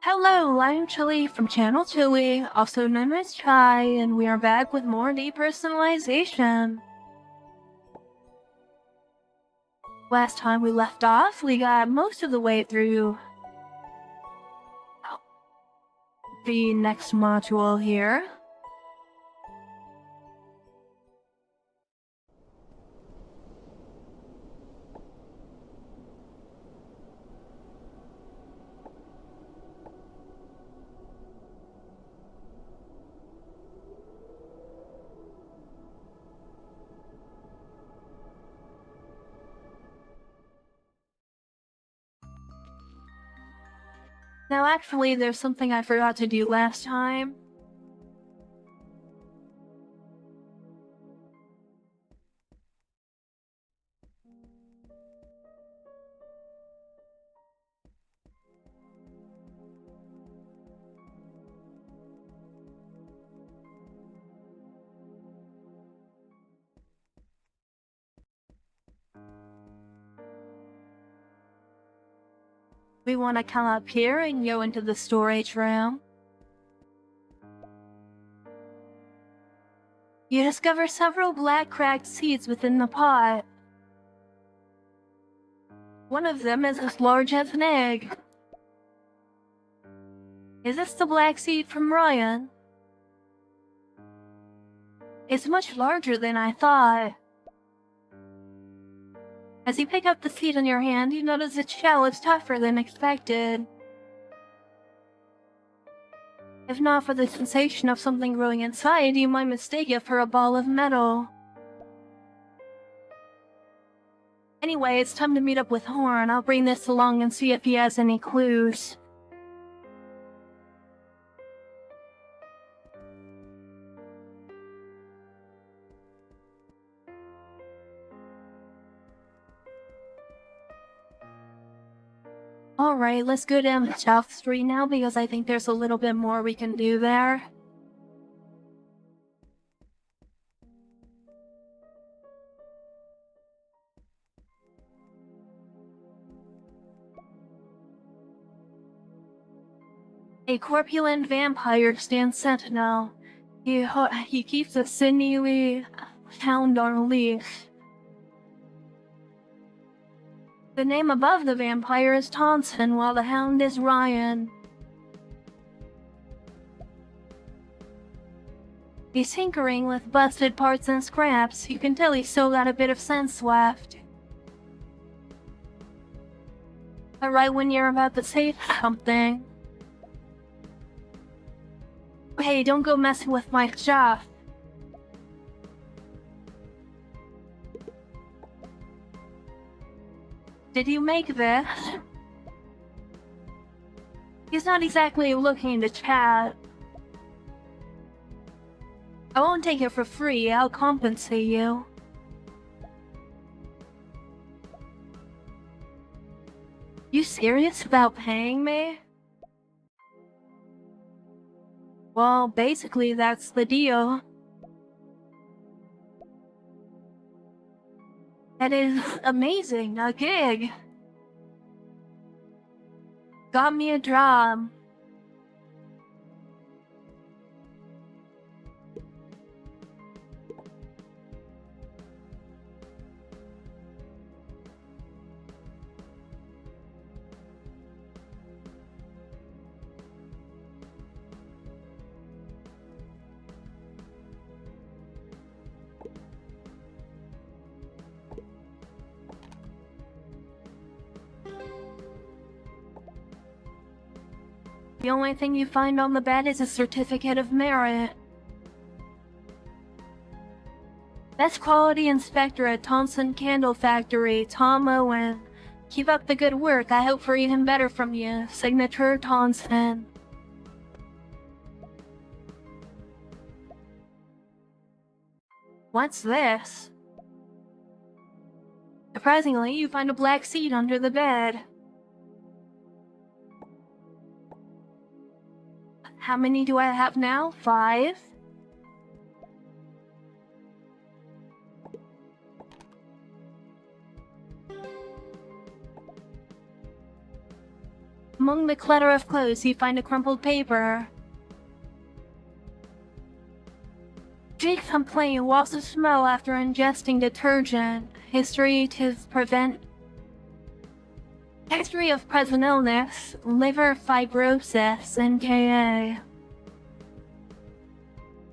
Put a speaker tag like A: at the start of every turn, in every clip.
A: Hello, I'm Chylli from Channel Chylli, also known as Chai, and we are back with more depersonalization. Last time we left off, we got most of the way through the next module here. Now actually, there's something I forgot to do last time. We want to come up here and go into the storage room. You discover several black cracked seeds within the pot. One of them is as large as an egg. Is this the black seed from Ryan? It's much larger than I thought. As you pick up the seed in your hand, you notice its shell is tougher than expected. If not for the sensation of something growing inside, you might mistake it for a ball of metal. Anyway, it's time to meet up with Horn. I'll bring this along and see if he has any clues. Alright, let's go down South Street now because I think there's a little bit more we can do there. A corpulent vampire stands sentinel. He keeps a sinewy hound on a leash. The name above the vampire is Thompson, while the hound is Ryan. He's tinkering with busted parts and scraps. You can tell he's still got a bit of sense left. But right when you're about to say something... Hey, don't go messing with my stuff. Did you make this? He's not exactly looking to chat. I won't take it for free, I'll compensate you. You serious about paying me? Well, basically that's the deal. That is amazing, a gig. Got me a job. The only thing you find on the bed is a certificate of merit. Best quality inspector at Thompson Candle Factory, Tom Owen. Keep up the good work, I hope for even better from you. Signature Thompson. What's this? Surprisingly, you find a black seed under the bed. How many do I have now? 5? Among the clutter of clothes, you find a crumpled paper. Jake complained loss of smell after ingesting detergent. History of present illness, liver fibrosis, NKA.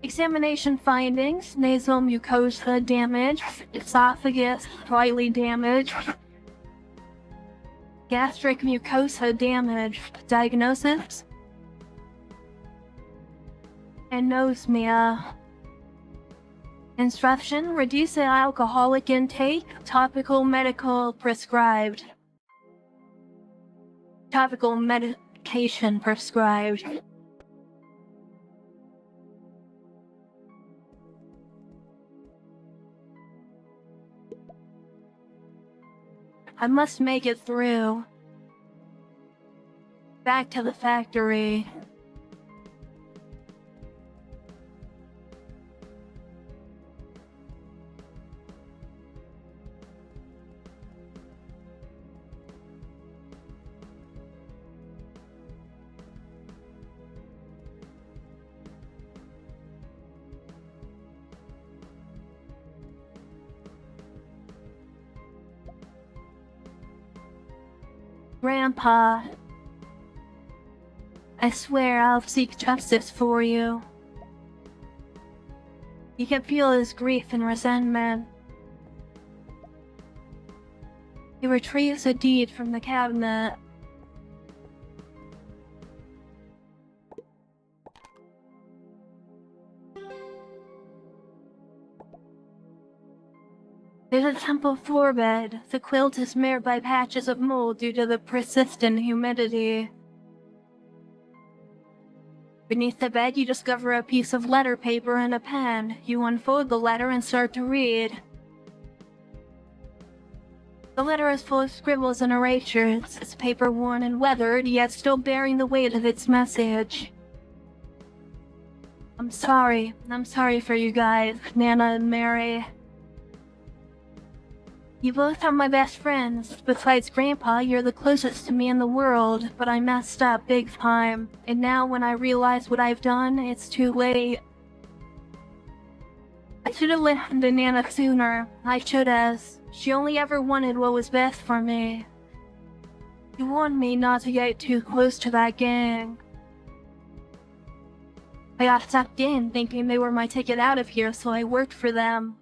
A: Examination findings, nasal mucosa damage, esophagus slightly damaged, gastric mucosa damage. Diagnosis, anosmia. Instruction, reduce the alcoholic intake, topical medical prescribed. Topical medication prescribed. I must make it through. Back to the factory. Grandpa, I swear I'll seek justice for you. You can feel his grief and resentment. He retrieves a deed from the cabinet. There's a temple floor bed. The quilt is marred by patches of mold due to the persistent humidity. Beneath the bed, you discover a piece of letter paper and a pen. You unfold the letter and start to read. The letter is full of scribbles and erasures. It's paper worn and weathered, yet still bearing the weight of its message. I'm sorry for you guys, Nana and Mary. You both are my best friends. Besides Grandpa, you're the closest to me in the world, but I messed up big time. And now when I realize what I've done, it's too late. I should have listened to Nana sooner. I should have. She only ever wanted what was best for me. She warned me not to get too close to that gang. I got sucked in, thinking they were my ticket out of here, so I worked for them.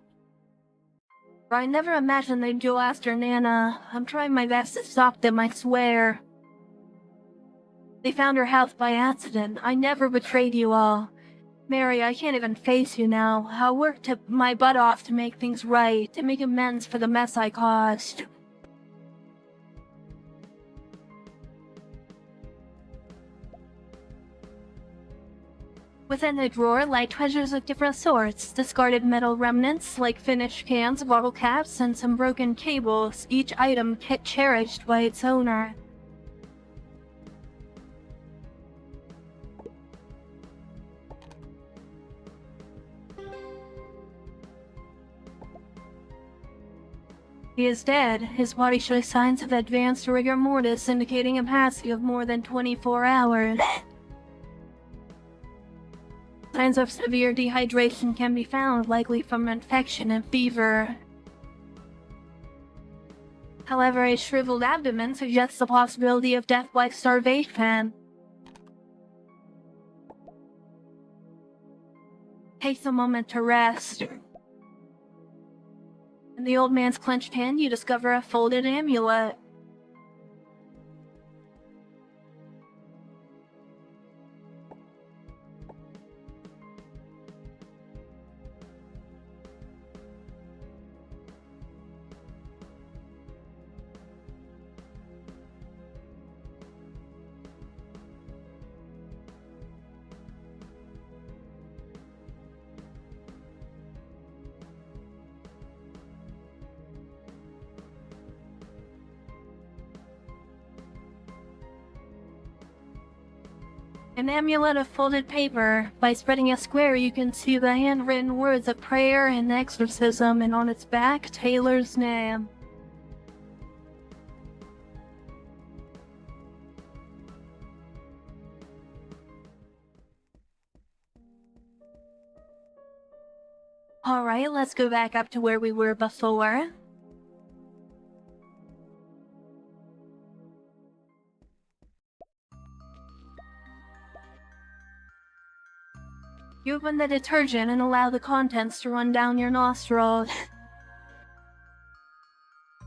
A: I never imagined they'd go after Nana. I'm trying my best to stop them, I swear. They found her house by accident. I never betrayed you all. Mary, I can't even face you now. I worked my butt off to make things right, to make amends for the mess I caused. Within the drawer lie treasures of different sorts, discarded metal remnants like finished cans, bottle caps, and some broken cables, each item cherished by its owner. He is dead. His body shows signs of advanced rigor mortis, indicating a passing of more than 24 hours. Signs of severe dehydration can be found, likely from infection and fever. However, a shriveled abdomen suggests the possibility of death by starvation. Takes a moment to rest. In the old man's clenched hand, you discover a folded amulet. An amulet of folded paper. By spreading a square, you can see the handwritten words of prayer and exorcism, and on its back, Taylor's name. Alright, let's go back up to where we were before. You open the detergent and allow the contents to run down your nostrils.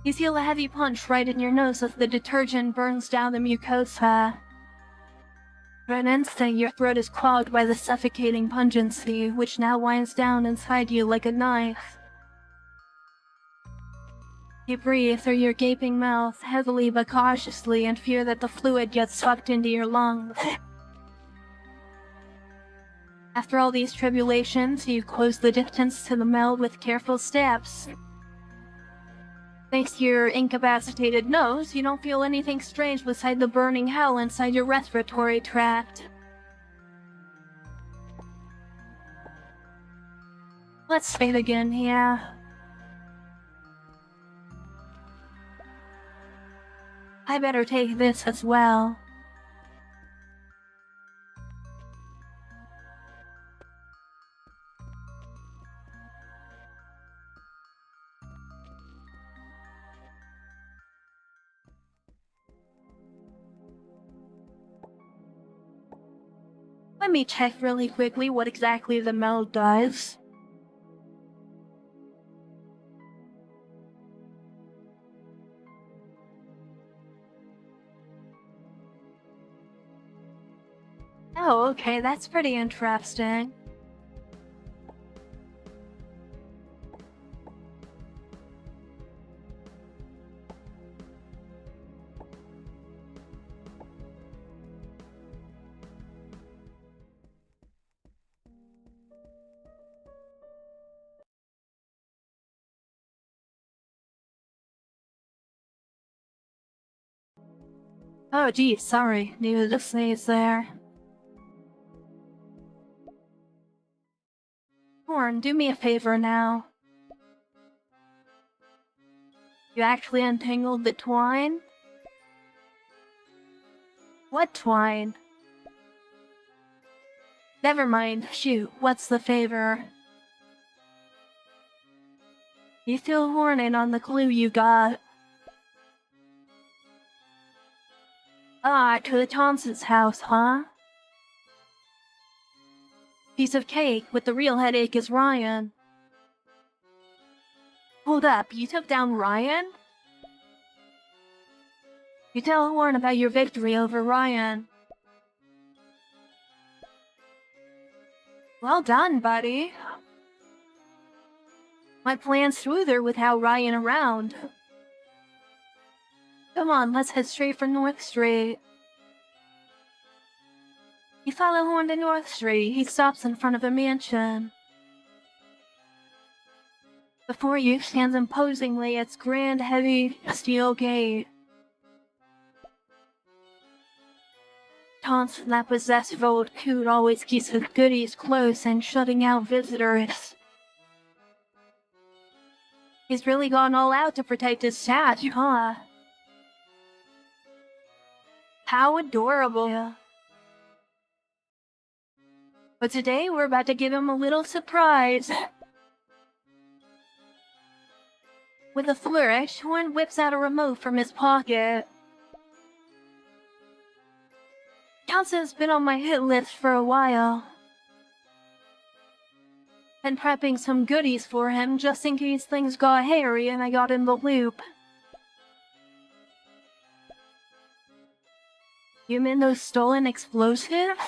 A: You feel a heavy punch right in your nose as the detergent burns down the mucosa. For an instant, your throat is clogged by the suffocating pungency, which now winds down inside you like a knife. You breathe through your gaping mouth, heavily but cautiously, and fear that the fluid gets sucked into your lungs. After all these tribulations, you close the distance to the meld with careful steps. Thanks to your incapacitated nose, you don't feel anything strange beside the burning hell inside your respiratory tract. Let's bathe again, yeah. I better take this as well. Let me check really quickly what exactly the meld does. Oh, okay, that's pretty interesting. Oh geez, sorry, needed to sneeze there. Horn, do me a favor now. You actually untangled the twine? What twine? Never mind, shoot, what's the favor? You still horning on the clue you got. Ah, to the Thompson's house, huh? Piece of cake, with the real headache is Ryan. Hold up, you took down Ryan? You tell Horn about your victory over Ryan. Well done, buddy. My plan's smoother without Ryan around. Come on, let's head straight for North Street. You follow Horn to North Street. He stops in front of a mansion. Before you stands imposingly its grand, heavy steel gate. Thompson, that possessive old coot, always keeps his goodies close and shutting out visitors. He's really gone all out to protect his stash, huh? How adorable. But today we're about to give him a little surprise. With a flourish, Horn whips out a remote from his pocket. Johnson's been on my hit list for a while. Been prepping some goodies for him just in case things got hairy and I got in the loop. You mean those stolen explosives?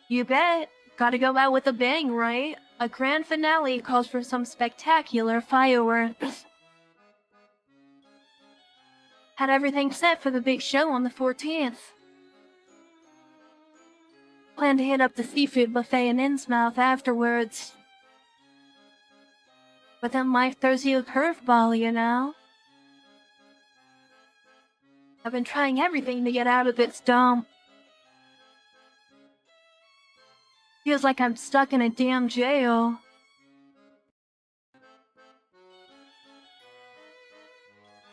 A: You bet. Gotta go out with a bang, right? A grand finale calls for some spectacular fireworks. Had everything set for the big show on the 14th. Plan to hit up the seafood buffet in Innsmouth afterwards. But then life throws you a curveball, you know? I've been trying everything to get out of this dump. Feels like I'm stuck in a damn jail.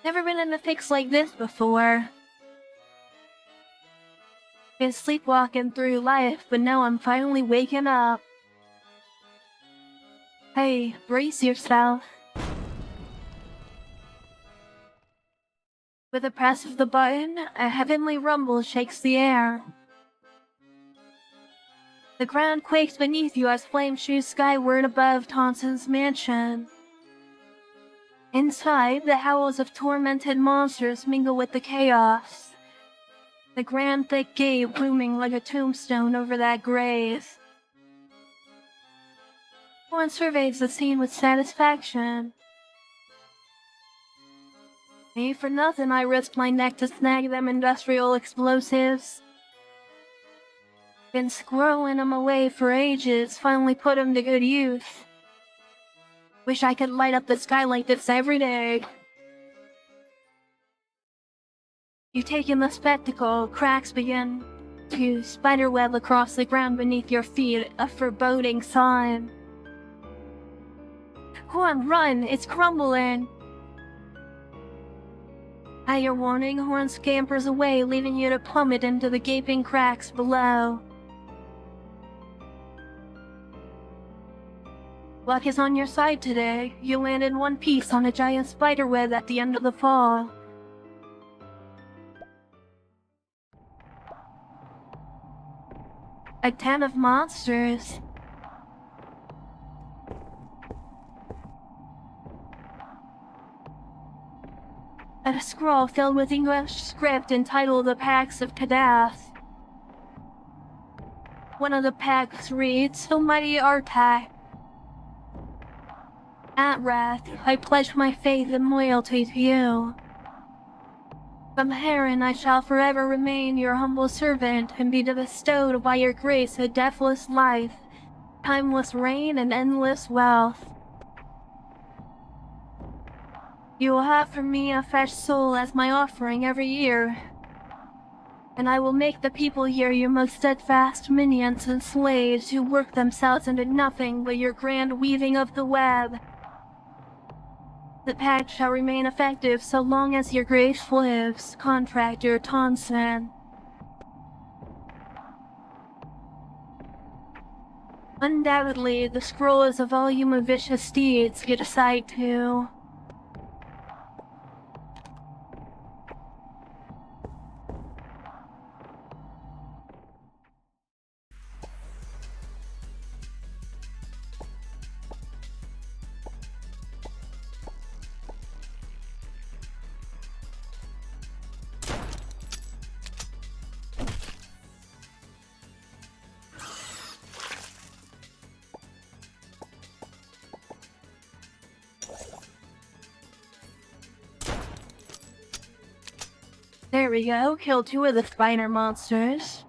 A: Never been in a fix like this before. Been sleepwalking through life, but now I'm finally waking up. Hey, brace yourself. With a press of the button, a heavenly rumble shakes the air. The ground quakes beneath you as flames shoot skyward above Tonson's mansion. Inside, the howls of tormented monsters mingle with the chaos. The grand thick gate looming like a tombstone over that grave. One surveys the scene with satisfaction. Ain't for nothing I risked my neck to snag them industrial explosives. Been squirreling them away for ages, finally put them to good use. Wish I could light up the sky like this every day. You take in the spectacle, cracks begin to spiderweb across the ground beneath your feet, a foreboding sign. Go on, run, it's crumbling! At your warning, Horn scampers away, leaving you to plummet into the gaping cracks below. Luck is on your side today. You land in one piece on a giant spiderweb at the end of the fall. A den of monsters. A scroll filled with English script entitled The Pacts of Kadath. One of the pacts reads, "O mighty Artai, at wrath, I pledge my faith and loyalty to you. From herein I shall forever remain your humble servant and be bestowed by your grace a deathless life, timeless reign, and endless wealth. You will have from me a fresh soul as my offering every year, and I will make the people here your most steadfast minions and slaves who work themselves into nothing but your grand weaving of the web. The pact shall remain effective so long as your grace lives, Contractor Tonson." Undoubtedly, the scroll is a volume of vicious deeds you decide to. There we go, killed 2 of the spider monsters.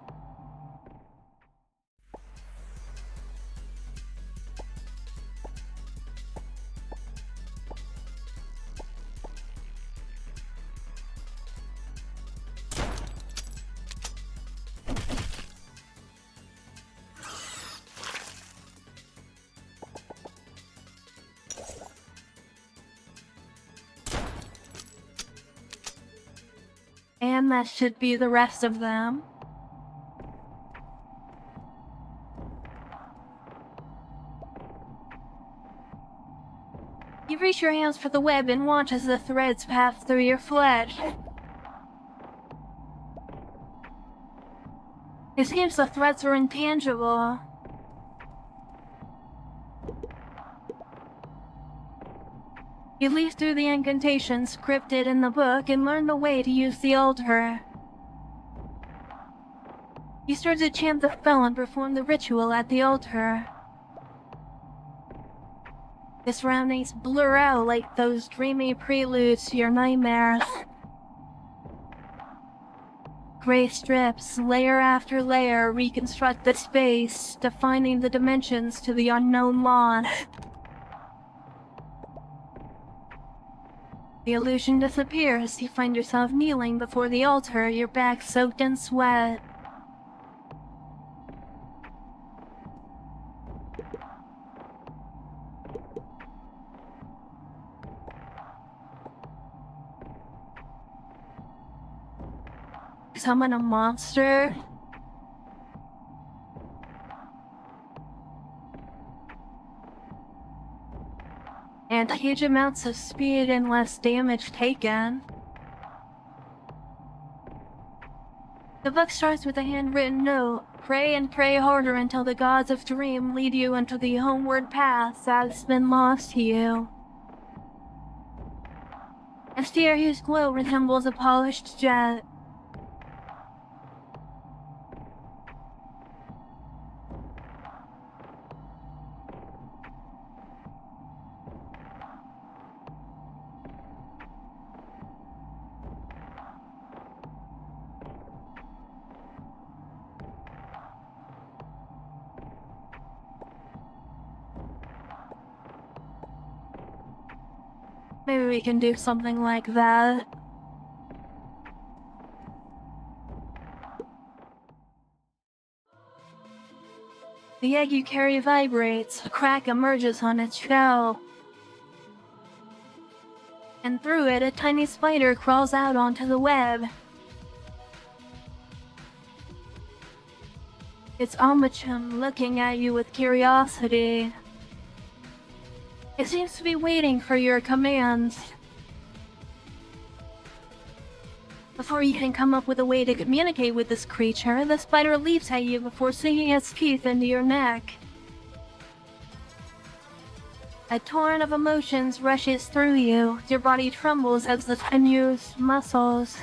A: And that should be the rest of them. You reach your hands for the web and watch as the threads pass through your flesh. It seems the threads are intangible. You leaf through the incantations scripted in the book and learn the way to use the altar. You start to chant the spell and perform the ritual at the altar. The surroundings blur out like those dreamy preludes to your nightmares. Gray strips, layer after layer, reconstruct the space, defining the dimensions to the unknown lawn. The illusion disappears. You find yourself kneeling before the altar, your back soaked in sweat. Summon a monster? meant huge amounts of speed and less damage taken. The book starts with a handwritten note. Pray and pray harder until the gods of dream lead you into the homeward path that's been lost to you. A sphere whose glow resembles a polished jet. Maybe we can do something like that. The egg you carry vibrates, a crack emerges on its shell. And through it, a tiny spider crawls out onto the web. It's Omachum looking at you with curiosity. It seems to be waiting for your commands. Before you can come up with a way to communicate with this creature, the spider leaps at you before sinking its teeth into your neck. A torrent of emotions rushes through you. Your body trembles as the tenuous muscles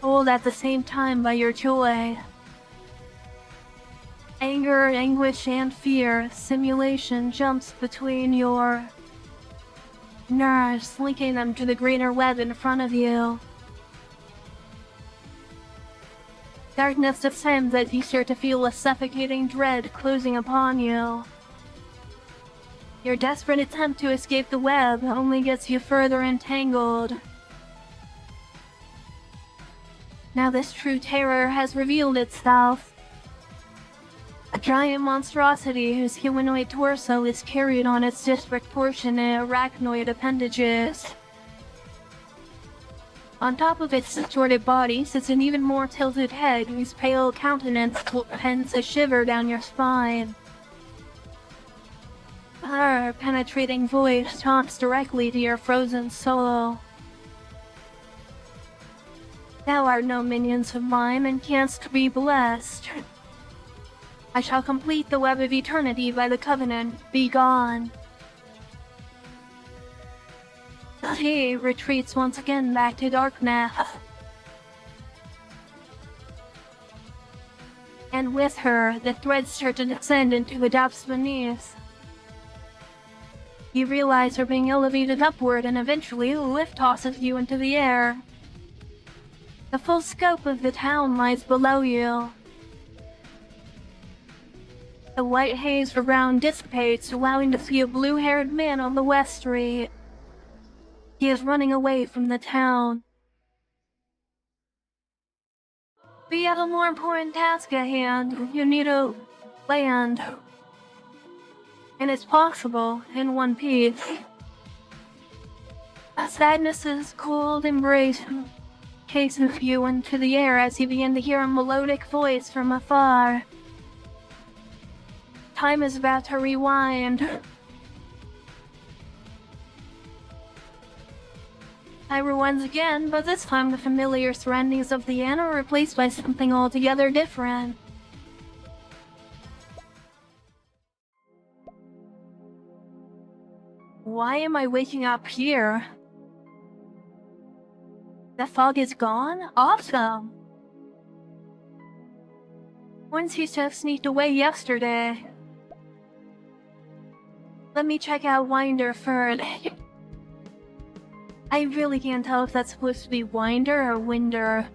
A: pulled at the same time by your joy. Anger, anguish, and fear. Simulation jumps between your nerves, linking them to the greener web in front of you. Darkness descends as you start to feel a suffocating dread closing upon you. Your desperate attempt to escape the web only gets you further entangled. Now this true terror has revealed itself. A giant monstrosity whose humanoid torso is carried on its disproportionate arachnoid appendages. On top of its distorted body sits an even more tilted head whose pale countenance sends a shiver down your spine. Her penetrating voice talks directly to your frozen soul. Thou art no minions of mine and canst be blessed. I shall complete the web of eternity by the covenant. Be gone. She retreats once again back to darkness. And with her, the threads start to descend into the depths beneath. You realize you're being elevated upward and eventually the lift tosses you into the air. The full scope of the town lies below you. The white haze around dissipates, allowing to see a blue-haired man on the west street. He is running away from the town. But you have a more important task at hand. You need to land. And it's possible in one piece. Sadness's cold embrace chases you into the air as you begin to hear a melodic voice from afar. Time is about to rewind. I rewinds again, but this time the familiar surroundings of the inn are replaced by something altogether different. Why am I waking up here? The fog is gone? Awesome! One seems to have sneaked away yesterday. Let me check out Winder first. I really can't tell if that's supposed to be Winder or Winder.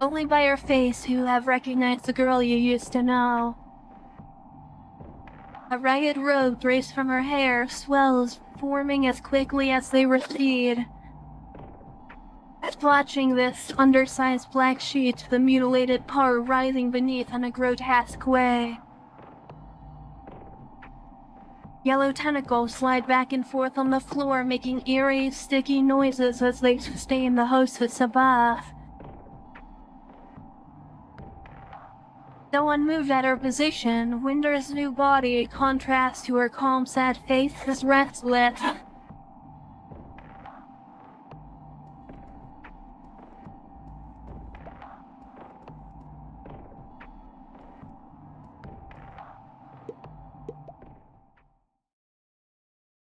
A: Only by her face you have recognized the girl you used to know. A ragged robe draped from her hair swells, forming as quickly as they recede. Splotching this undersized black sheet, the mutilated part rising beneath in a grotesque way. Yellow tentacles slide back and forth on the floor, making eerie, sticky noises as they sustain the hostess above. Though unmoved at her position, Winder's new body contrasts to her calm, sad face as restless.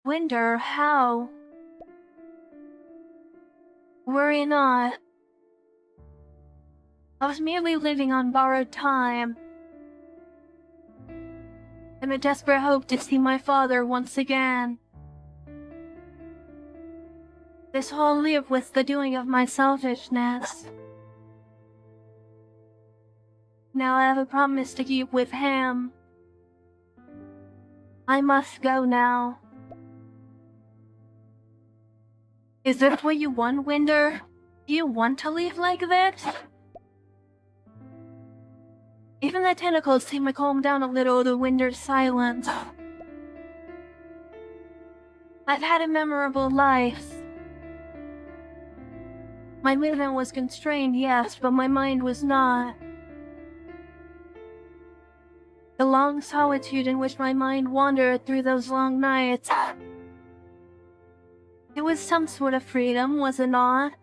A: Winder, how? Worry not. I was merely living on borrowed time, in a desperate hope to see my father once again. This whole life was the doing of my selfishness. Now I have a promise to keep with him. I must go now. Is this what you want, Winder? Do you want to leave like this? Even the tentacles seem to calm down a little to Winder's silence. I've had a memorable life. My movement was constrained, yes, but my mind was not. The long solitude in which my mind wandered through those long nights. It was some sort of freedom, was it not?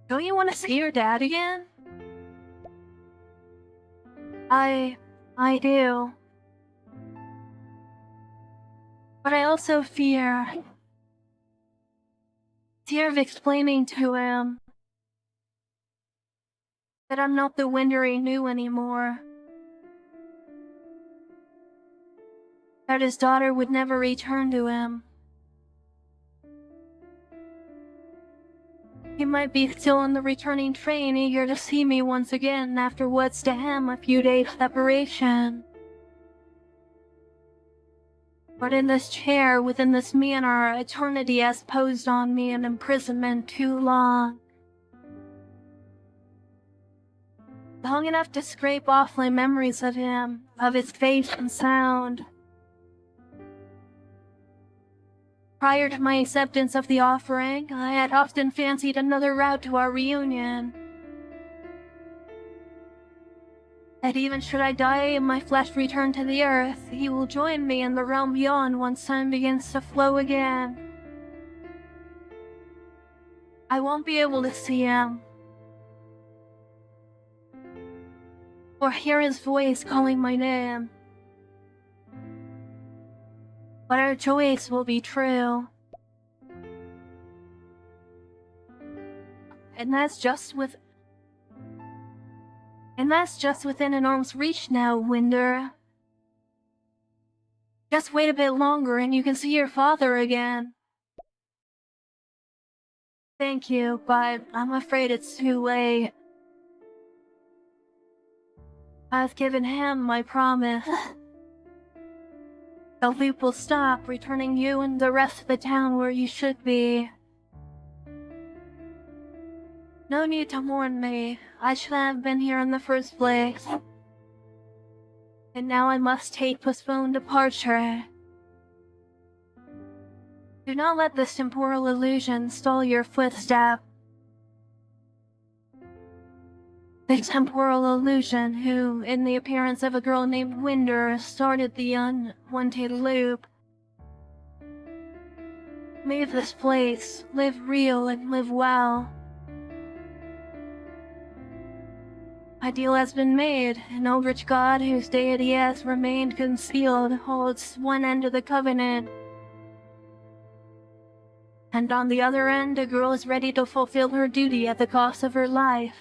A: Don't you want to see your dad again? I do. But I also fear of explaining to him that I'm not the Winder he knew anymore. That his daughter would never return to him. He might be still on the returning train, eager to see me once again after what's to him a few days' separation. But in this chair, within this manor, eternity has posed on me an imprisonment too long. Long enough to scrape off my memories of him, of his face and sound. Prior to my acceptance of the offering, I had often fancied another route to our reunion. That even should I die and my flesh return to the earth, he will join me in the realm beyond once time begins to flow again. I won't be able to see him, or hear his voice calling my name. But our choice will be true. And that's just within an arm's reach now, Winder. Just wait a bit longer and you can see your father again. Thank you, but I'm afraid it's too late. I've given him my promise. The loop will stop, returning you and the rest of the town where you should be. No need to warn me. I should have been here in the first place. And now I must take postponed departure. Do not let this temporal illusion stall your footstep. The temporal illusion who, in the appearance of a girl named Winder, started the unwanted loop. Leave this place, live real and live well. A deal has been made. An eldritch god whose deity has remained concealed holds one end of the covenant. And on the other end, a girl is ready to fulfill her duty at the cost of her life.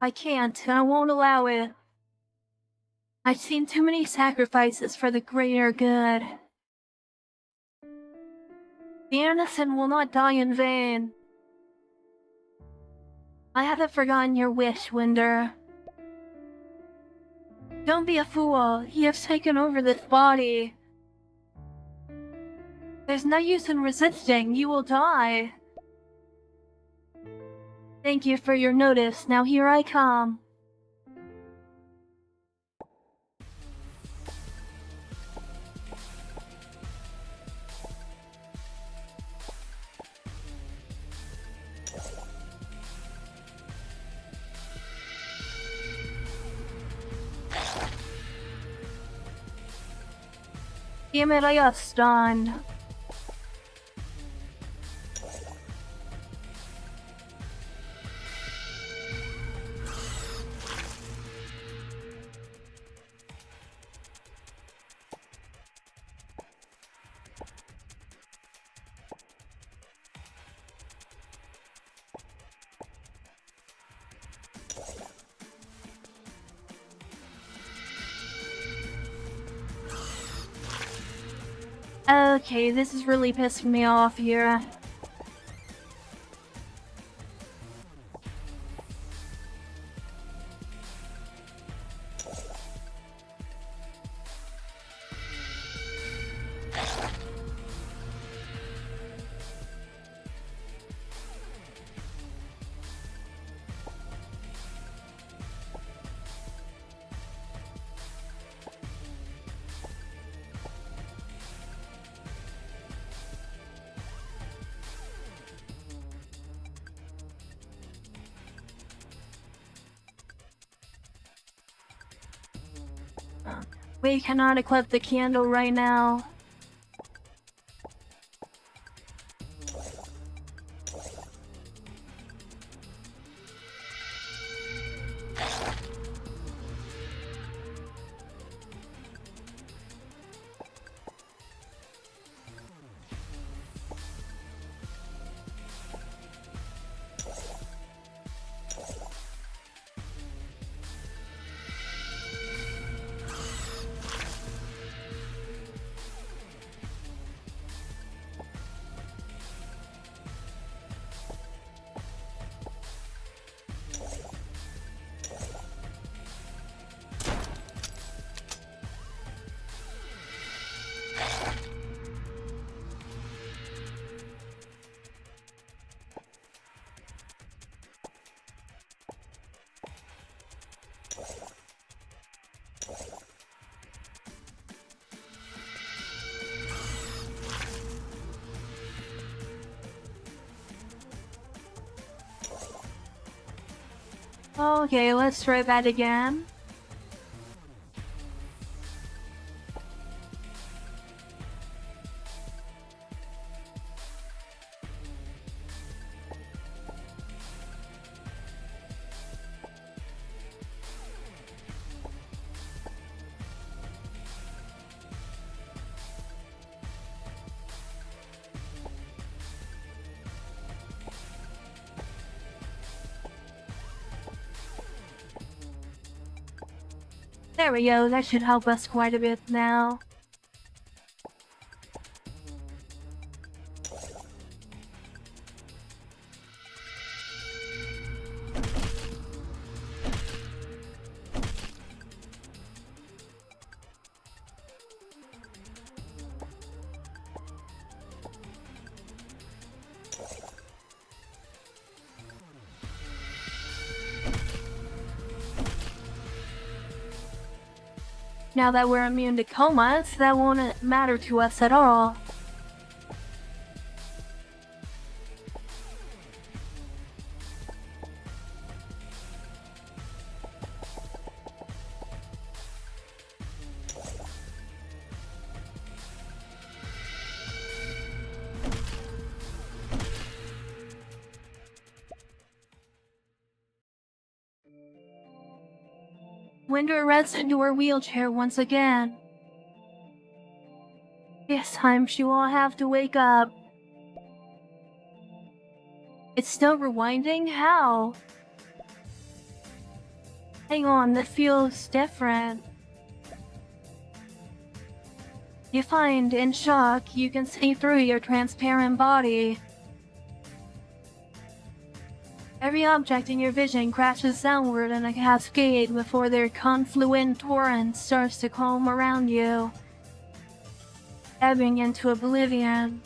A: I can't, and I won't allow it. I've seen too many sacrifices for the greater good. The innocent will not die in vain. I haven't forgotten your wish, Winder. Don't be a fool. He has taken over this body. There's no use in resisting, you will die. Thank you for your notice, now here I come. Damn it, I got stunned. Okay, this is really pissing me off here. We cannot equip the candle right now. Okay, let's try that again. There we go, that should help us quite a bit now. Now that we're immune to comas, that won't matter to us at all. Winder rests into her wheelchair once again. This time she will have to wake up. It's still rewinding? How? Hang on, that feels different. You find, in shock, you can see through your transparent body. Every object in your vision crashes downward in a cascade before their confluent torrent starts to calm around you. ebbing into oblivion.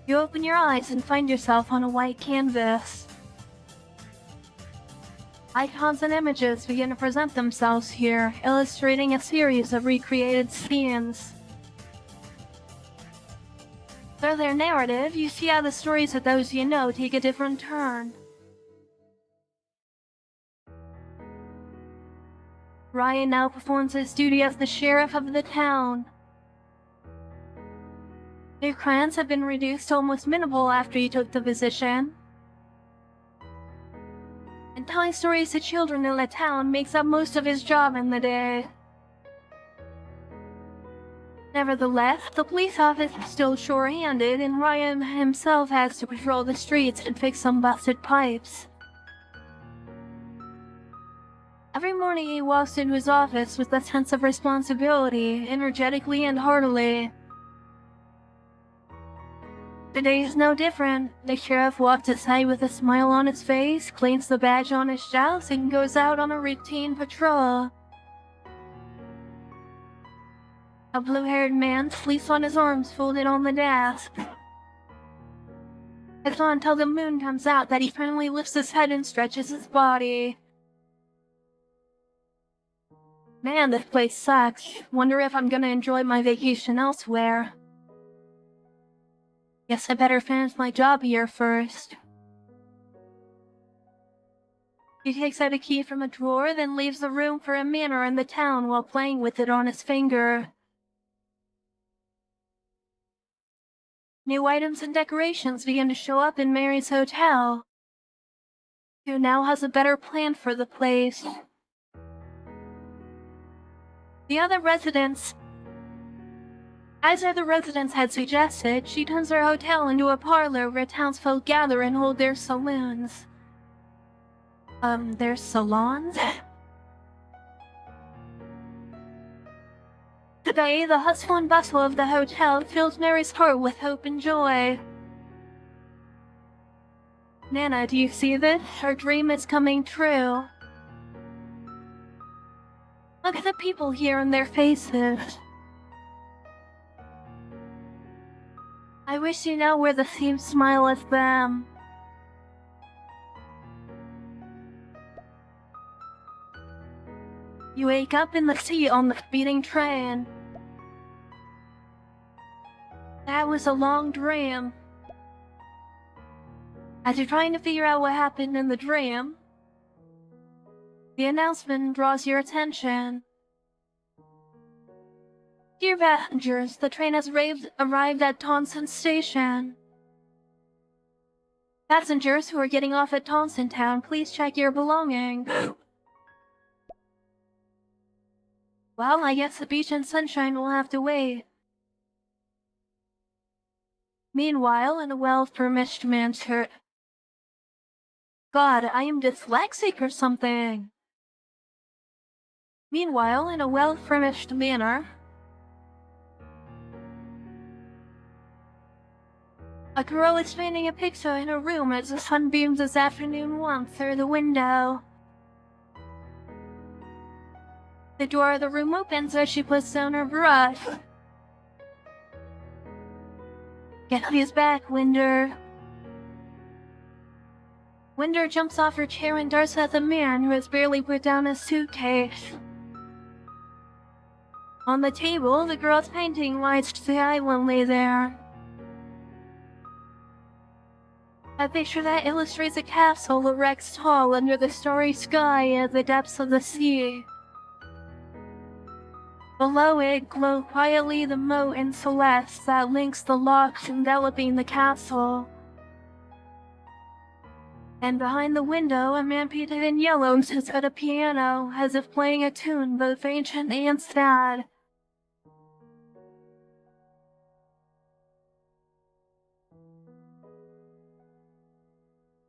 A: You open your eyes and find yourself on a white canvas. Icons and images begin to present themselves here, illustrating a series of recreated scenes. Through their narrative, you see how the stories of those you know take a different turn. Ryan now performs his duty as the sheriff of the town. New crimes have been reduced to almost minimal after he took the position. And telling stories to children in the town makes up most of his job in the day. Nevertheless, the police office is still short-handed, and Ryan himself has to patrol the streets and fix some busted pipes. Every morning he walks into his office with a sense of responsibility, energetically and heartily. Today is no different. The sheriff walks aside with a smile on his face, cleans the badge on his blouse, and goes out on a routine patrol. A blue-haired man sleeps on his arms folded on the desk. It's not until the moon comes out that he finally lifts his head and stretches his body. Man, this place sucks. Wonder if I'm gonna enjoy my vacation elsewhere. Guess I better finish my job here first. He takes out a key from a drawer, then leaves the room for a manor in the town while playing with it on his finger. New items and decorations begin to show up in Mary's hotel, who now has a better plan for the place. As other residents had suggested, she turns her hotel into a parlor where townsfolk gather and hold their saloons. Their salons? Today, the hustle and bustle of the hotel fills Mary's heart with hope and joy. Nana, do you see this? Her dream is coming true. Look at the people here and their faces. I wish you now were the same smile as them. You wake up in the seat on the speeding train. That was a long dream. As you're trying to figure out what happened in the dream, the announcement draws your attention. Dear passengers, the train has arrived at Taunton Station. Passengers who are getting off at Taunton Town, please check your belongings. Well, I guess the beach and sunshine will have to wait. Meanwhile, in a well-furnished mansion... God, I am dyslexic or something. Meanwhile, in a well-furnished manor, a girl is painting a picture in her room as the sun beams its afternoon warmth through the window. The door of the room opens as she puts down her brush. Get his back, Winder. Winder jumps off her chair and darts at the man who has barely put down his suitcase. On the table, the girl's painting lies silently there. A picture that illustrates a castle that rests tall under the starry sky at the depths of the sea. Below it glow quietly the moat and celeste that links the locks enveloping the castle. And behind the window, a man painted in yellow sits at a piano, as if playing a tune both ancient and sad.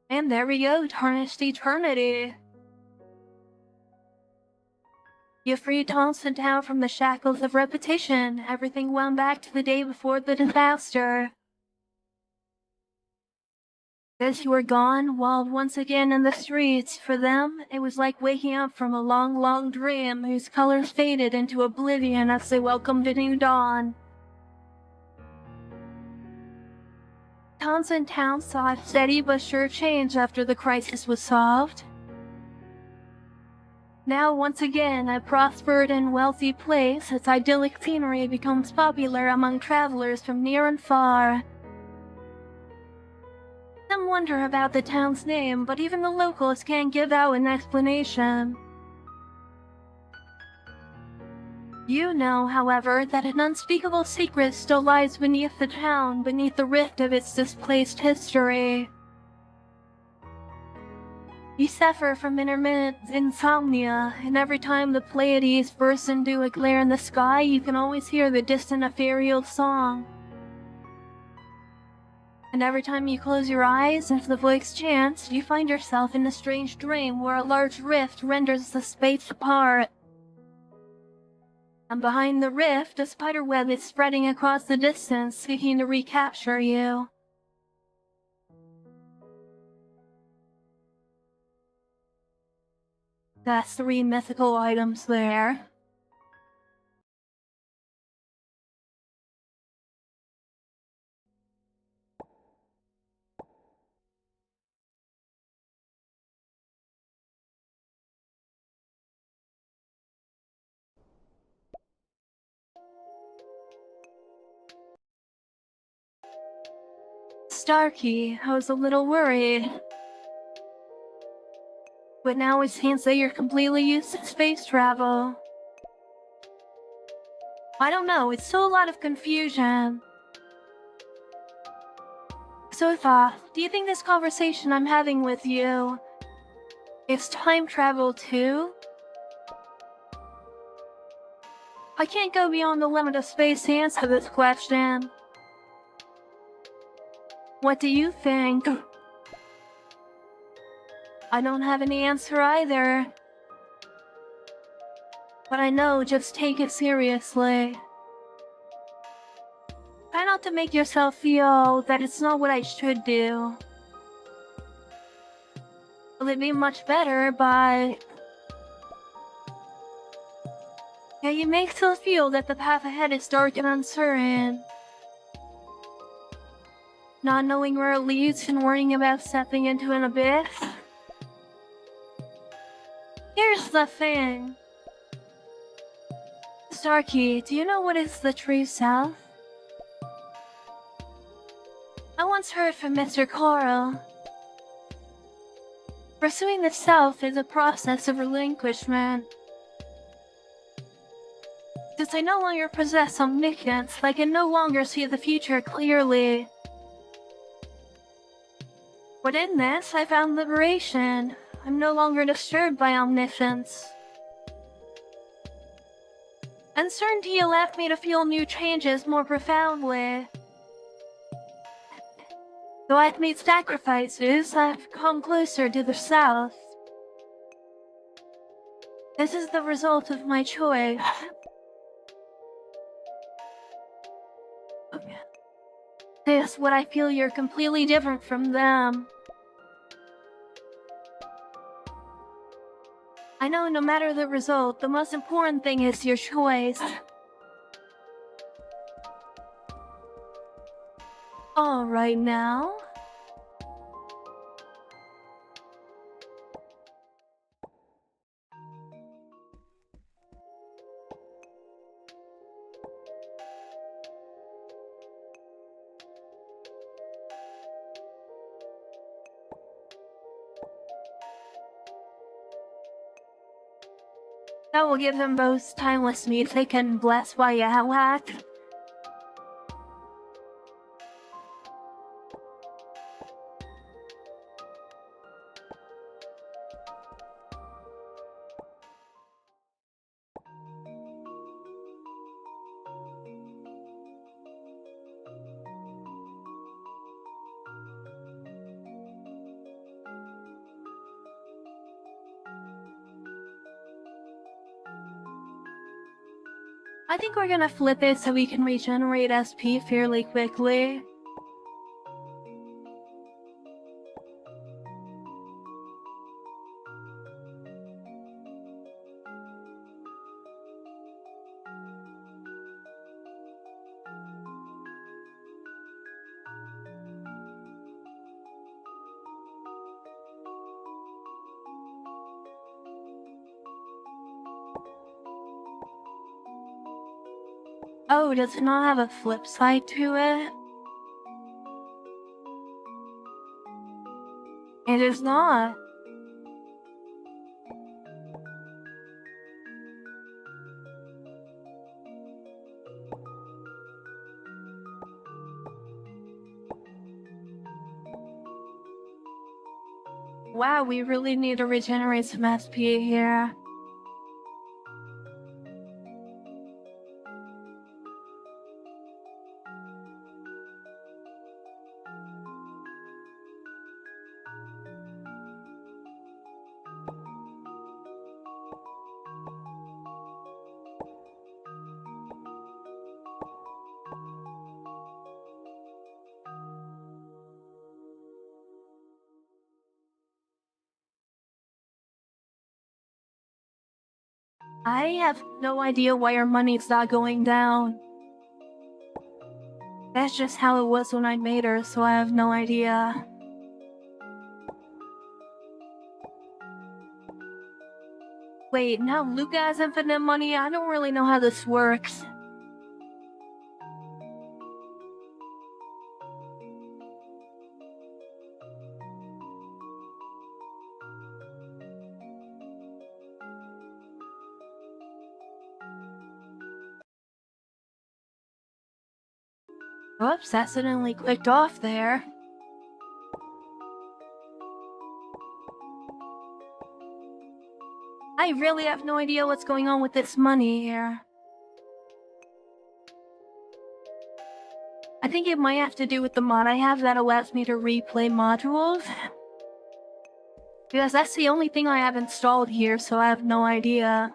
A: And there we go, tarnished eternity. You freed Taunton Town from the shackles of repetition. Everything went back to the day before the disaster. As you were gone, while once again in the streets, for them, it was like waking up from a long, long dream whose colors faded into oblivion as they welcomed a new dawn. Townsend Town saw a steady but sure change after the crisis was solved. Now, once again, a prospered and wealthy place, its idyllic scenery becomes popular among travelers from near and far. Some wonder about the town's name, but even the locals can't give out an explanation. You know, however, that an unspeakable secret still lies beneath the town, beneath the rift of its displaced history. You suffer from intermittent insomnia, and every time the Pleiades burst into a glare in the sky, you can always hear the distant ethereal song. And every time you close your eyes, as the voice chants, you find yourself in a strange dream where a large rift renders the space apart. And behind the rift, a spider web is spreading across the distance, seeking to recapture you. That's 3 mythical items there. Starkey, I was a little worried. But now it seems that you're completely used to space travel. I don't know, it's still a lot of confusion. Sofa, do you think this conversation I'm having with you is time travel too? I can't go beyond the limit of space to answer this question. What do you think? I don't have any answer either. But I know, just take it seriously. Try not to make yourself feel that it's not what I should do. Will it be much better, but... yeah, you may still feel that the path ahead is dark and uncertain. Not knowing where it leads and worrying about stepping into an abyss. Here's the thing. Starkey, do you know what is the true self? I once heard from Mr. Coral. Pursuing the self is a process of relinquishment. Since I no longer possess omniscience, I can no longer see the future clearly. But in this, I found liberation. I'm no longer disturbed by omniscience. Uncertainty allowed me to feel new changes more profoundly. Though I've made sacrifices, I've come closer to the South. This is the result of my choice. This, what I feel you're completely different from them. I know no matter the result, the most important thing is your choice. Alright now. That will give them both timeless music and bless while you whack. I think we're gonna flip it so we can regenerate SP fairly quickly. Oh, does it not have a flip side to it? It is not. Wow, we really need to regenerate some SP here. I have no idea why our money's not going down. That's just how it was when I made her, so I have no idea. Wait, now Luca has infinite money? I don't really know how this works. Whoops, accidentally clicked off there. I really have no idea what's going on with this money here. I think it might have to do with the mod I have that allows me to replay modules. Because that's the only thing I have installed here, so I have no idea.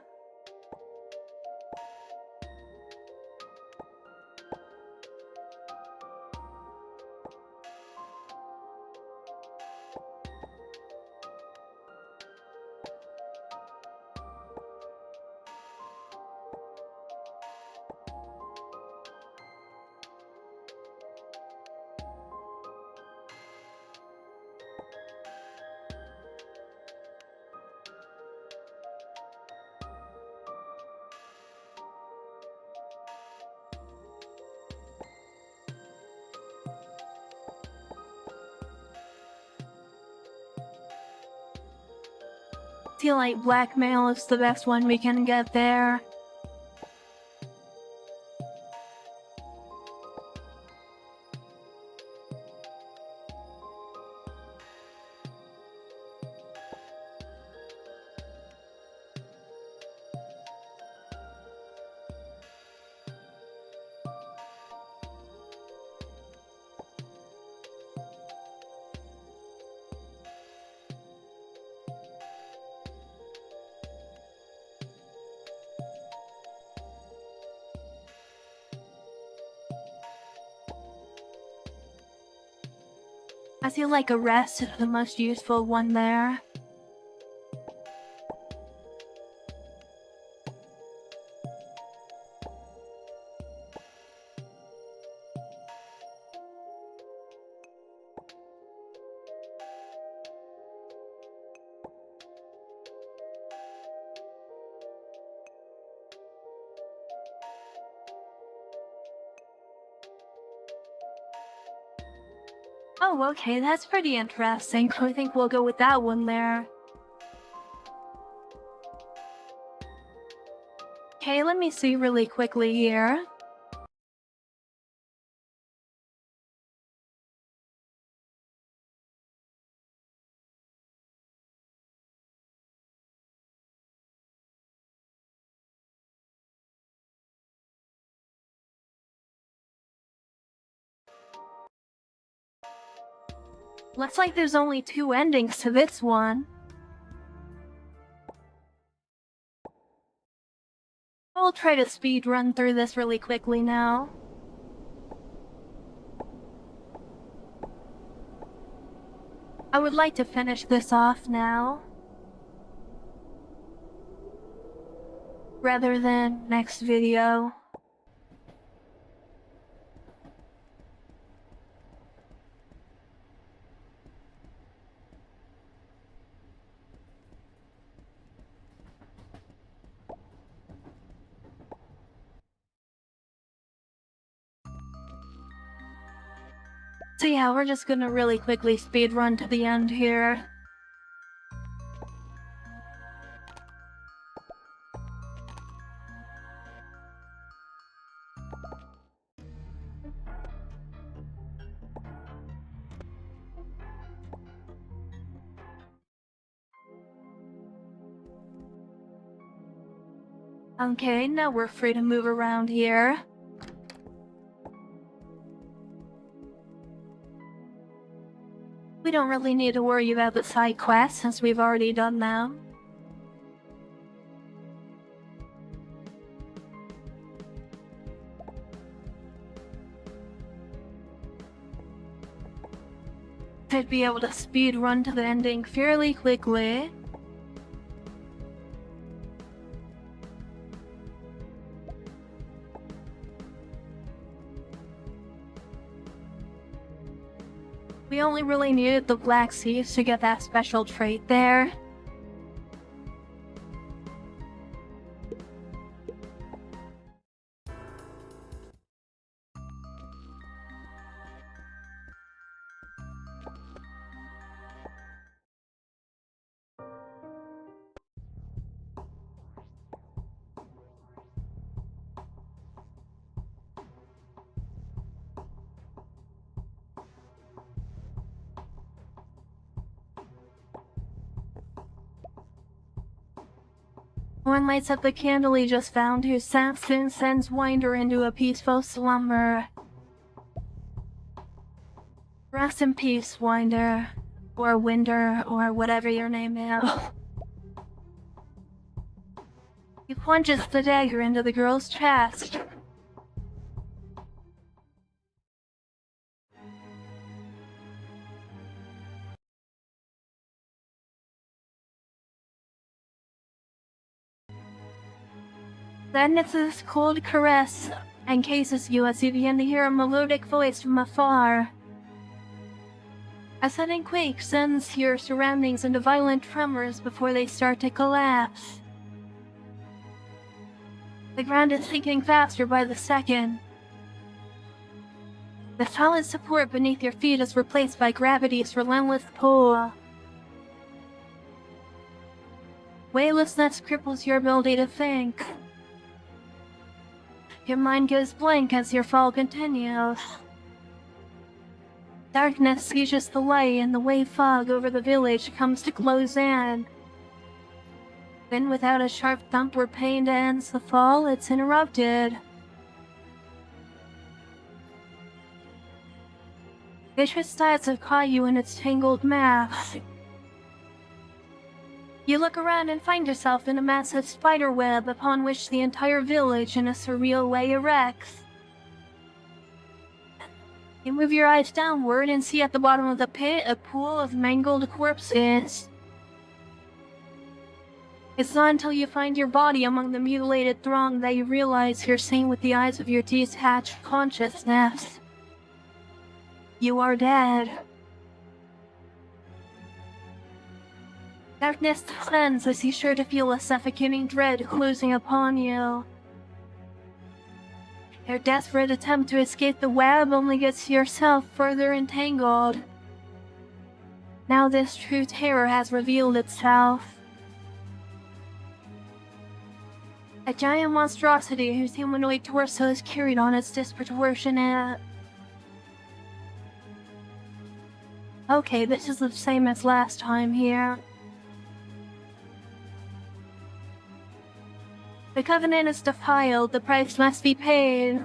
A: I feel like blackmail is the best one we can get there. I feel like arrest is the most useful one there. Oh, okay, that's pretty interesting. I think we'll go with that one there. Okay, let me see really quickly here. Looks like there's only 2 endings to this one. I'll try to speed run through this really quickly now. I would like to finish this off now, rather than next video. So yeah, we're just gonna really quickly speed run to the end here. Okay, now we're free to move around here. We don't really need to worry about the side quests since we've already done them. Should be able to speed run to the ending fairly quickly. We only really needed the Black Seas to get that special trait there. One lights up the candle he just found, whose sap soon sends Winder into a peaceful slumber. Rest in peace, Winder. Or Winder, or whatever your name is. He plunges the dagger into the girl's chest. Then it's this cold caress encases you as you begin to hear a melodic voice from afar. A sudden quake sends your surroundings into violent tremors before they start to collapse. The ground is sinking faster by the second. The solid support beneath your feet is replaced by gravity's relentless pull. Weightlessness cripples your ability to think. Your mind goes blank as your fall continues. Darkness sieges the light and the wave fog over the village comes to close in. Then without a sharp thump or pain to end the fall, it's interrupted. Vicious tides have caught you in its tangled mass. You look around and find yourself in a massive spider web upon which the entire village in a surreal way erects. You move your eyes downward and see at the bottom of the pit a pool of mangled corpses. It's not until you find your body among the mutilated throng that you realize you're seeing with the eyes of your detached consciousness. You are dead. Darkness descends as you sure to feel a suffocating dread closing upon you. Your desperate attempt to escape the web only gets yourself further entangled. Now this true terror has revealed itself. A giant monstrosity whose humanoid torso is carried on its disproportionate. Okay, this is the same as last time here. The covenant is defiled, the price must be paid.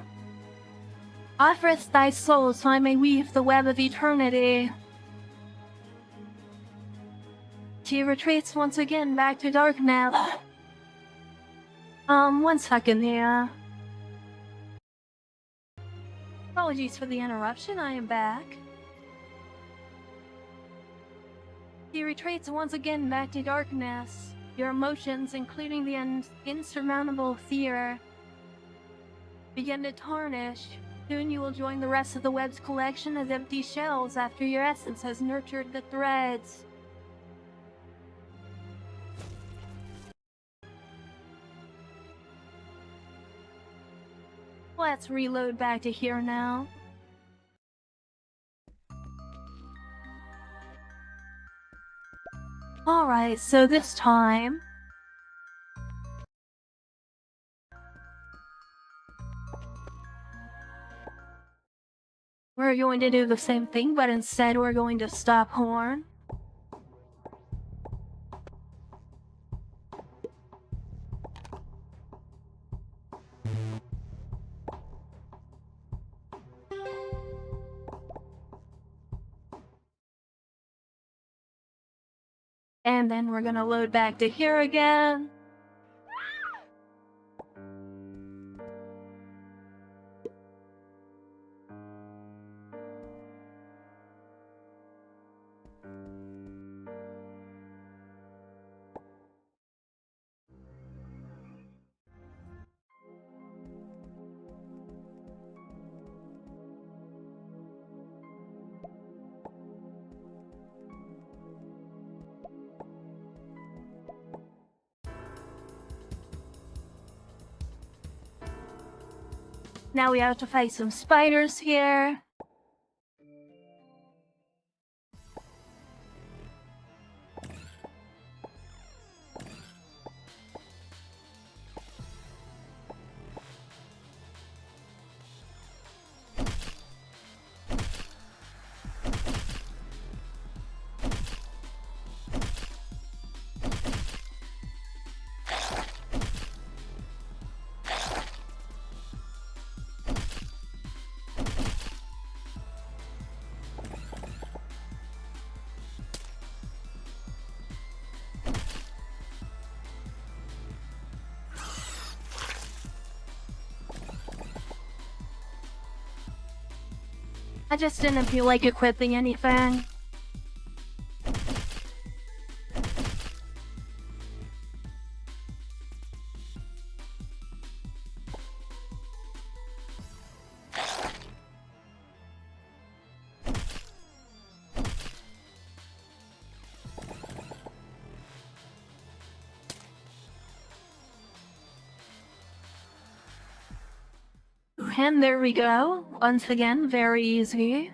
A: Offereth thy soul so I may weave the web of eternity. She retreats once again back to darkness. 1 second here. Apologies for the interruption, I am back. She retreats once again back to darkness. Your emotions, including the insurmountable fear, begin to tarnish. Soon you will join the rest of the web's collection as empty shells after your essence has nurtured the threads. Let's reload back to here now. Alright, so this time... we're going to do the same thing, but instead we're going to stop horn. And then we're gonna load back to here again. Now we have to fight some spiders here. I just didn't feel like equipping anything. And there we go. Once again, very easy.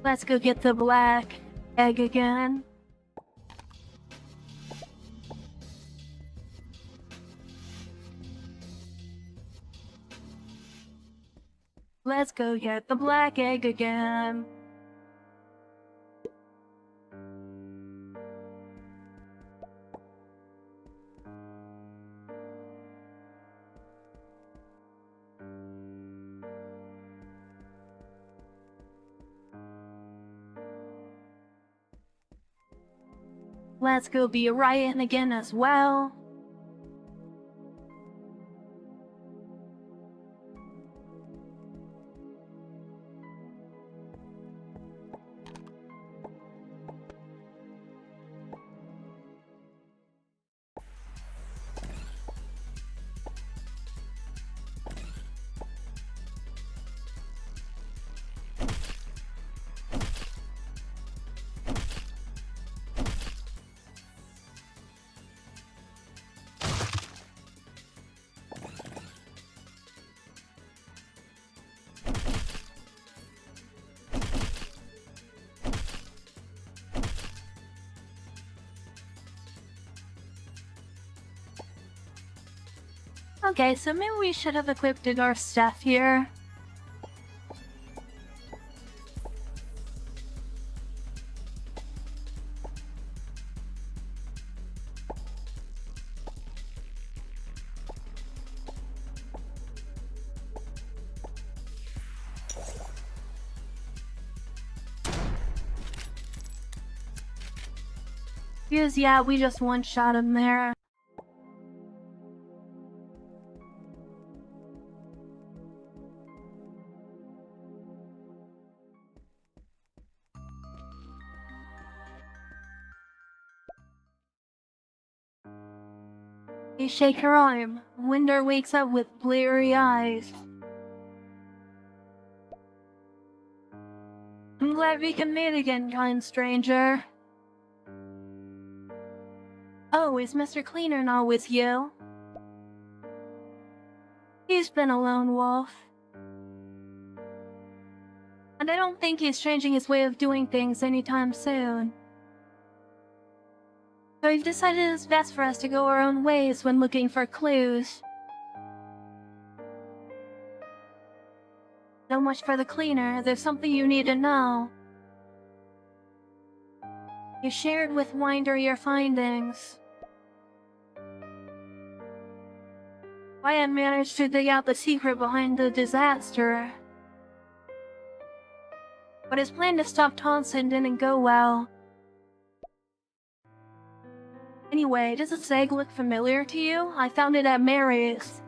A: Let's go get the black egg again. Let's go get the black egg again. Let's go be Ryan again as well. Okay, so maybe we should have equipped our stuff here. Because, yeah, we just one-shot him there. You shake her arm. Winder wakes up with bleary eyes. I'm glad we can meet again, kind stranger. Oh, is Mr. Cleaner not with you? He's been a lone wolf. And I don't think he's changing his way of doing things anytime soon. So we've decided it's best for us to go our own ways when looking for clues. So much for the cleaner, there's something you need to know. You shared with Winder your findings. Wyatt managed to dig out the secret behind the disaster. But his plan to stop Thompson didn't go well. Anyway, does this egg look familiar to you? I found it at Mary's.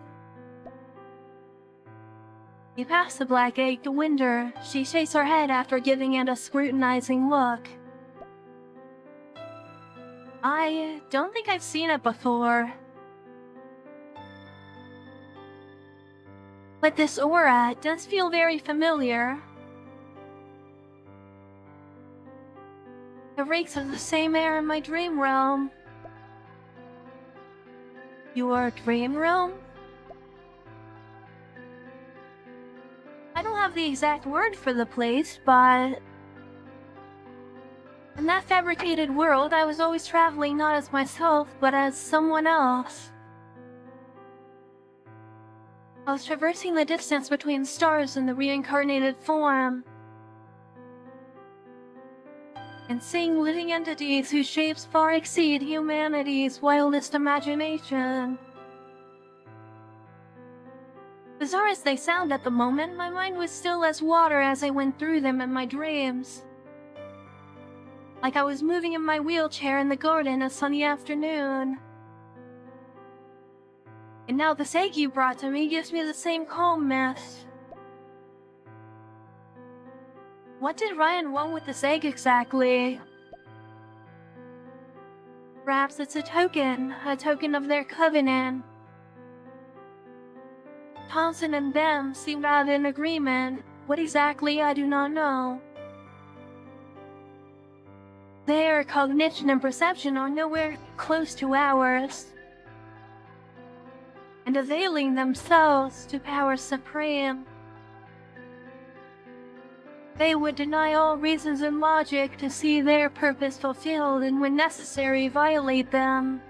A: He passed the black egg to Winder. She shakes her head after giving it a scrutinizing look. I don't think I've seen it before. But this aura does feel very familiar. It reeks of the same air in my dream realm. Your dream realm? I don't have the exact word for the place, but in that fabricated world, I was always traveling not as myself, but as someone else. I was traversing the distance between stars in the reincarnated form, and seeing living entities whose shapes far exceed humanity's wildest imagination. Bizarre as they sound at the moment, my mind was still as water as I went through them in my dreams. Like I was moving in my wheelchair in the garden a sunny afternoon. And now this egg you brought to me gives me the same calmness. What did Ryan want with this egg exactly? Perhaps it's a token of their covenant. Thompson and them seemed to have an agreement. What exactly, I do not know. Their cognition and perception are nowhere close to ours. And availing themselves to power supreme, they would deny all reasons and logic to see their purpose fulfilled, and when necessary, violate them.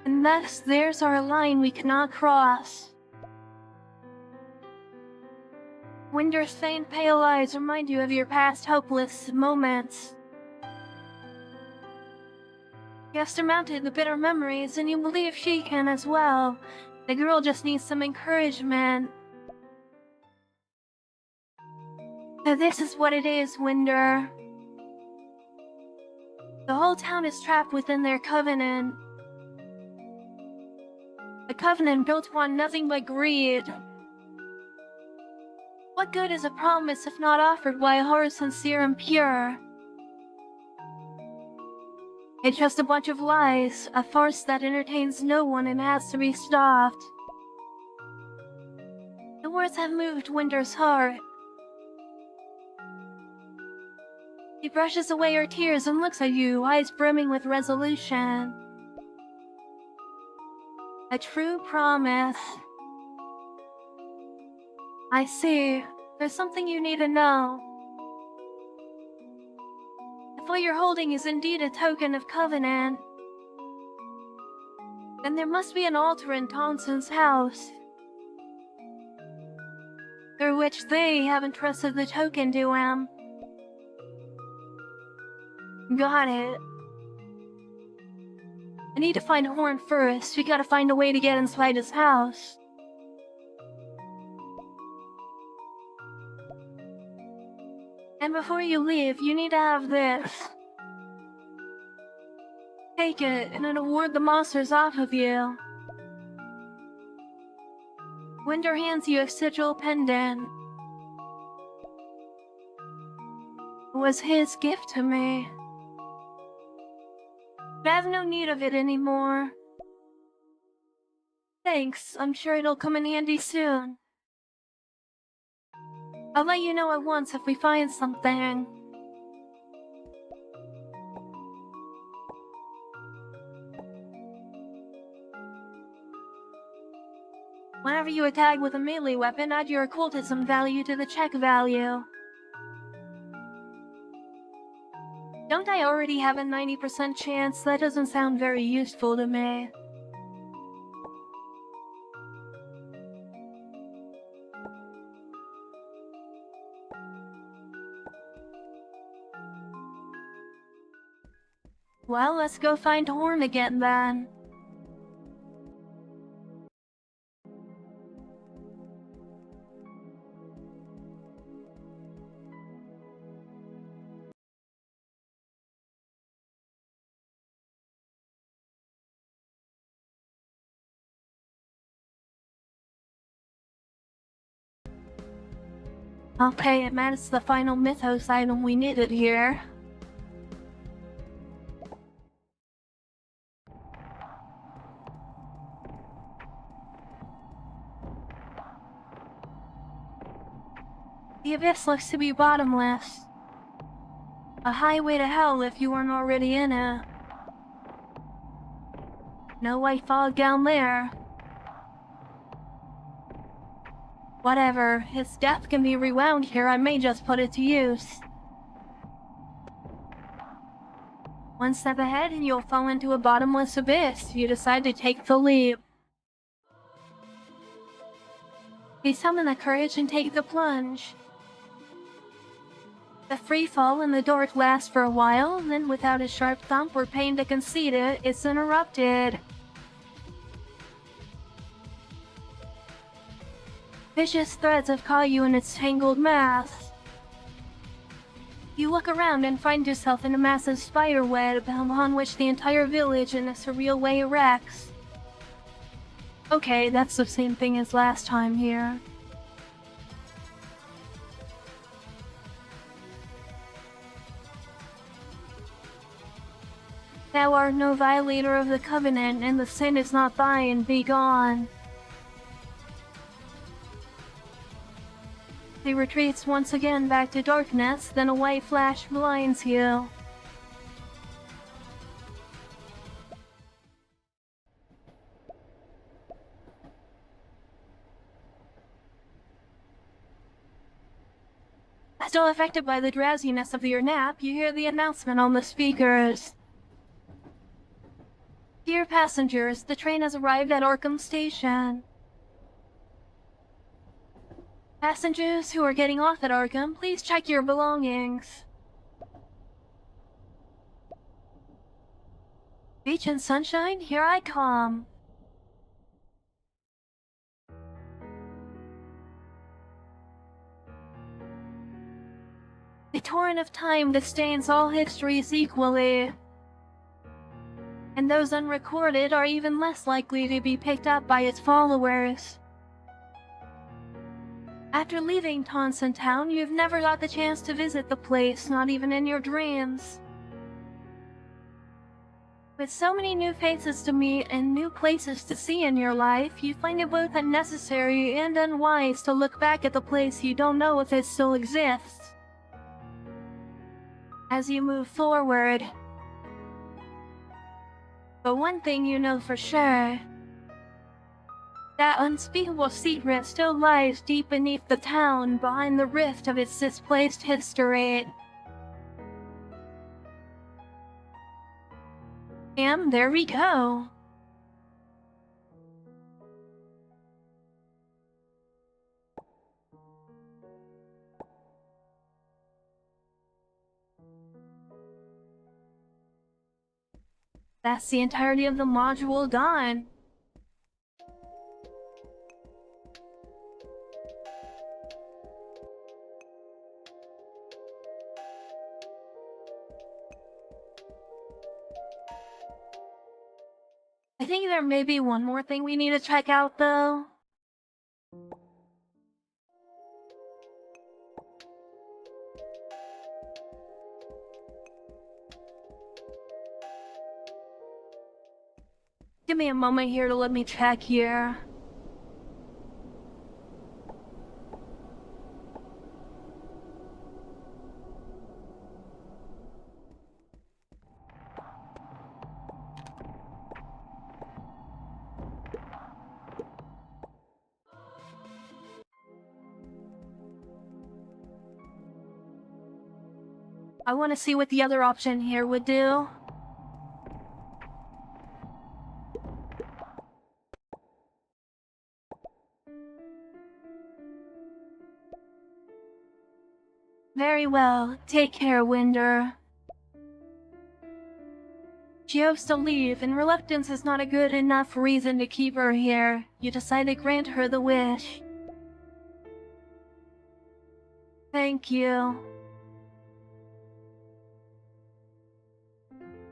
A: And thus, there's our line we cannot cross. Winder's faint pale eyes remind you of your past hopeless moments. You have surmounted the bitter memories, and you believe she can as well. The girl just needs some encouragement. So this is what it is, Winder. The whole town is trapped within their covenant. A covenant built upon nothing but greed. What good is a promise if not offered by a heart sincere and pure? It's just a bunch of lies, a farce that entertains no one and has to be stopped. The words have moved Winder's heart. He brushes away her tears and looks at you, eyes brimming with resolution. A true promise. I see. There's something you need to know. If what you're holding is indeed a token of covenant, then there must be an altar in Thompson's house, through which they have entrusted the token to him. Got it. I need to find Horn first. We gotta find a way to get inside his house. And before you leave, you need to have this. Take it, and it'll ward the monsters off of you. Winder hands you a sigil pendant. It was his gift to me. But I have no need of it anymore. Thanks, I'm sure it'll come in handy soon. I'll let you know at once if we find something. Whenever you attack with a melee weapon, add your occultism value to the check value. Don't I already have a 90% chance? That doesn't sound very useful to me. Well, let's go find Horn again then. Okay, it matters the final mythos item we needed here. The abyss looks to be bottomless. A highway to hell if you weren't already in it. No white fog down there. Whatever, his death can be rewound here, I may just put it to use. One step ahead and you'll fall into a bottomless abyss. You decide to take the leap. You summon the courage and take the plunge. The free fall in the dark lasts for a while, then without a sharp thump or pain to concede it, it's interrupted. Vicious threads have caught you in its tangled mass. You look around and find yourself in a massive spider web upon which the entire village in a surreal way erects. Okay, that's the same thing as last time here. Thou art no violator of the covenant, and the sin is not thine, be gone. He retreats once again back to darkness, then a white flash blinds you. Still affected by the drowsiness of your nap, you hear the announcement on the speakers. Dear passengers, the train has arrived at Arkham Station. Passengers who are getting off at Arkham, please check your belongings. Beach and sunshine, here I come. A torrent of time that stains all histories equally. And those unrecorded are even less likely to be picked up by its followers. After leaving Tonson Town, you've never got the chance to visit the place, not even in your dreams. With so many new faces to meet and new places to see in your life, you find it both unnecessary and unwise to look back at the place you don't know if it still exists. As you move forward. But one thing you know for sure. That unspeakable secret still lies deep beneath the town, behind the rift of its displaced history. And there we go. That's the entirety of the module done. I think there may be one more thing we need to check out, though. Give me a moment here to let me check here. I want to see what the other option here would do. Very well. Take care, Winder. She hopes to leave, and reluctance is not a good enough reason to keep her here. You decide to grant her the wish. Thank you.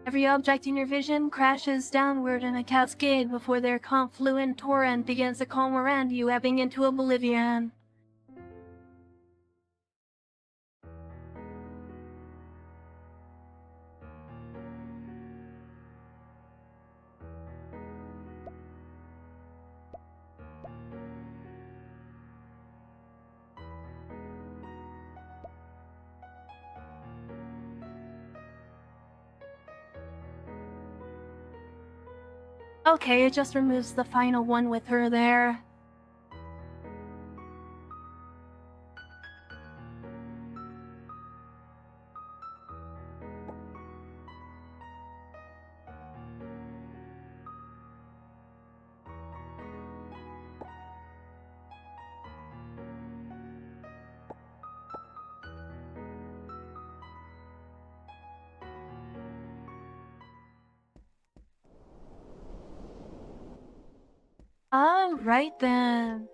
A: Every object in your vision crashes downward in a cascade before their confluent torrent begins to calm around you, ebbing into oblivion. Okay, it just removes the final one with her there. Alright then.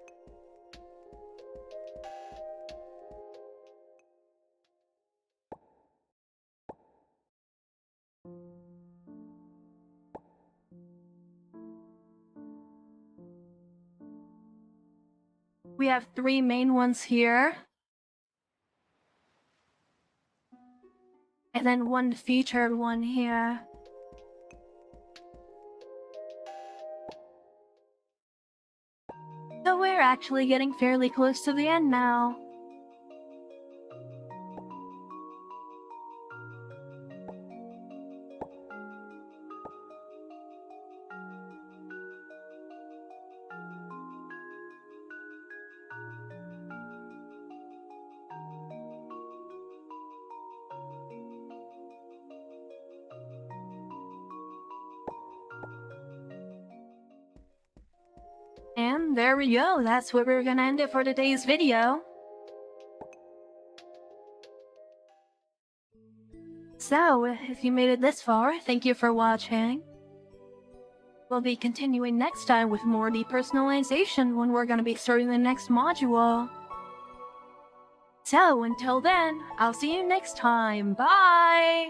A: We have 3 main ones here. And then 1 featured one here. So we're actually getting fairly close to the end now. And there we go, that's where we're gonna end it for today's video. So, if you made it this far, thank you for watching. We'll be continuing next time with more depersonalization when we're gonna be starting the next module. So, until then, I'll see you next time. Bye!